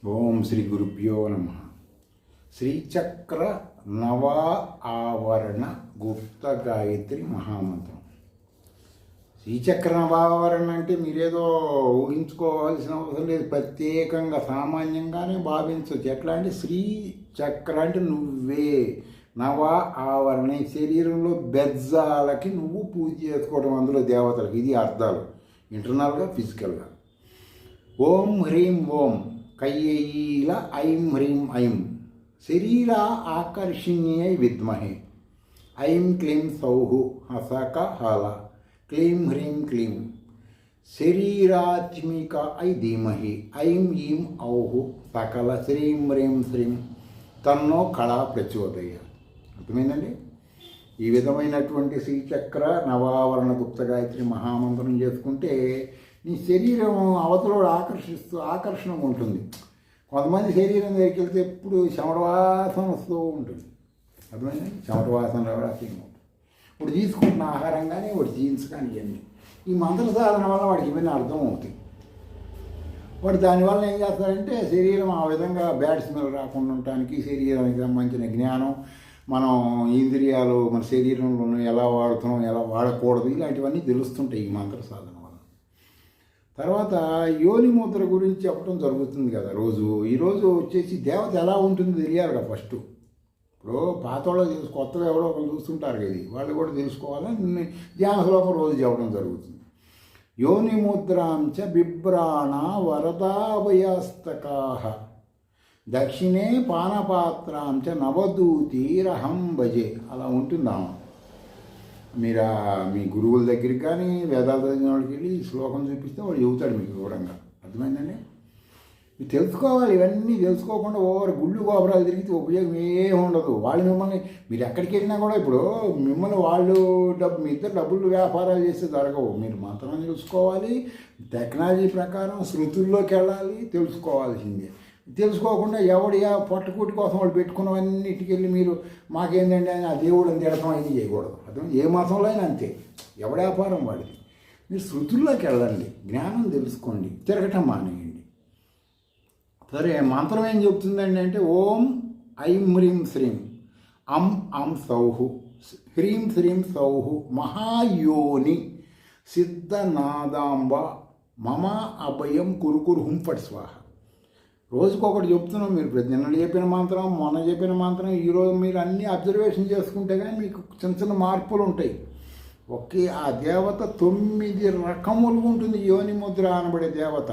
ఓం శ్రీ గురుభ్యో నమ. శ్రీచక్ర నవ ఆవరణ గుప్త గాయత్రి మహామంత్రం. శ్రీచక్ర నవావరణ అంటే మీరేదో ఊహించుకోవాల్సిన అవసరం లేదు. ప్రత్యేకంగా సామాన్యంగానే భావించవచ్చు. ఎట్లా అంటే శ్రీచక్ర అంటే నువ్వే, నవ ఆవరణ శరీరంలో బెజ్జాలకి నువ్వు పూజ చేసుకోవడం, అందులో దేవతలకు. ఇది అర్థాలు ఇంటర్నల్గా, ఫిజికల్గా. ఓం హ్రీం ఓం కయ్యైల ఐం హ్రీం ఐం శరీర ఆకర్షణీయై విద్మహే ఐం క్లీం సౌః హసక హల క్లీం హ్రీం క్లీం శరీరాత్మిక ఐ ధీమహి ఐం ఈం ఔః సకల శ్రీం హ్రీం శ్రీం తన్నో కళా ప్రచోదయ. అర్థమైందండి? ఈ విధమైనటువంటి శ్రీచక్ర నవావరణ గుప్త గాయత్రి మహామంత్రం చేసుకుంటే నీ శరీరం అవతలోడు ఆకర్షణగా ఉంటుంది. కొంతమంది శరీరం దగ్గరికి వెళ్తే ఎప్పుడు చెమటవాసన వస్తూ ఉంటుంది. అర్థమైంది? చెమటవాసన రావడానికి ఇప్పుడు తీసుకుంటున్న ఆహారం కానీ, వాడి జీన్స్ కానీ, ఇవన్నీ ఈ మంత్ర సాధన వల్ల వాడికి ఇవన్నీ అర్థం అవుతాయి. వాడు దానివల్ల ఏం చేస్తాడంటే శరీరం ఆ విధంగా బ్యాడ్ స్మెల్ రాకుండా ఉండటానికి, శరీరానికి సంబంధించిన జ్ఞానం, మనం ఇంద్రియాలు మన శరీరంలో ఎలా వాడుతున్నాం, ఎలా వాడకూడదు, ఇలాంటివన్నీ తెలుస్తుంటాయి ఈ మంత్ర సాధన వల్ల. తర్వాత యోని ముద్ర గురించి చెప్పడం జరుగుతుంది కదా రోజు. ఈరోజు వచ్చేసి దేవత ఎలా ఉంటుందో తెలియాలి కదా ఫస్ట్. ఇప్పుడు పాత వాళ్ళు కొత్తగా ఎవరో ఒకరు చూస్తుంటారు కదా, వాళ్ళు కూడా తెలుసుకోవాలని ధ్యాన శ్లోకం రోజు చెప్పడం జరుగుతుంది. యోని ముద్రాంచ బిభ్రాణ వరదాభయస్తకాహ దక్షిణే పానపాత్రాంచ నవదూతిరహం భజే. అలా ఉంటుందామా. మీరు మీ గురువుల దగ్గరికి కానీ వేదాలు చదివిన వాళ్ళకి వెళ్ళి ఈ శ్లోకం చూపిస్తే వాడు చెబుతాడు మీకు వివరంగా. అర్థమైందండి? మీరు తెలుసుకోవాలి. ఇవన్నీ తెలుసుకోకుండా ఓవర్ గుళ్ళు గోపురాలు తిరిగితే ఉపయోగం ఏమి ఉండదు. వాళ్ళు మిమ్మల్ని, మీరు ఎక్కడికి వెళ్ళినా కూడా ఇప్పుడు మిమ్మల్ని వాళ్ళు మీ ఇద్దరు డబ్బులు వ్యాపారాలు చేస్తే జరగవు. మీరు మంత్రం తెలుసుకోవాలి, టెక్నాలజీ ప్రకారం శృతుల్లోకి వెళ్ళాలి, తెలుసుకోవాల్సిందే. తెలుసుకోకుండా ఎవడి పొట్టకూటి కోసం వాళ్ళు పెట్టుకున్నవన్నిటికి వెళ్ళి మీరు మాకేంటంటే ఆ దేవుడు అని తిడతాం అది చేయకూడదు. అర్థం? ఏ మతంలో అయినా అంతే, ఎవడి వ్యాపారం వాడిది. మీరు శృతుల్లోకి వెళ్ళండి, జ్ఞానం తెలుసుకోండి, తిరగటం మానేయండి. సరే, మంత్రం ఏం చెప్తుందండి అంటే ఓం ఐం హ్రీం శ్రీం అం సౌః హ్రీం శ్రీం సౌః మహాయోని సిద్ధనాదాంబ మమ అభయం కురుకురు హుంఫట్ స్వాహ. రోజుకొకటి చెప్తున్నాం. మీరు నిన్న చెప్పిన మంత్రం, మొన్న చెప్పిన మంత్రం, ఈరోజు మీరు అన్నీ అబ్జర్వేషన్ చేసుకుంటే కానీ మీకు చిన్న చిన్న మార్పులు ఉంటాయి. ఒకే ఆ దేవత 9 రకములుగా ఉంటుంది. యోని ముద్ర అనబడే దేవత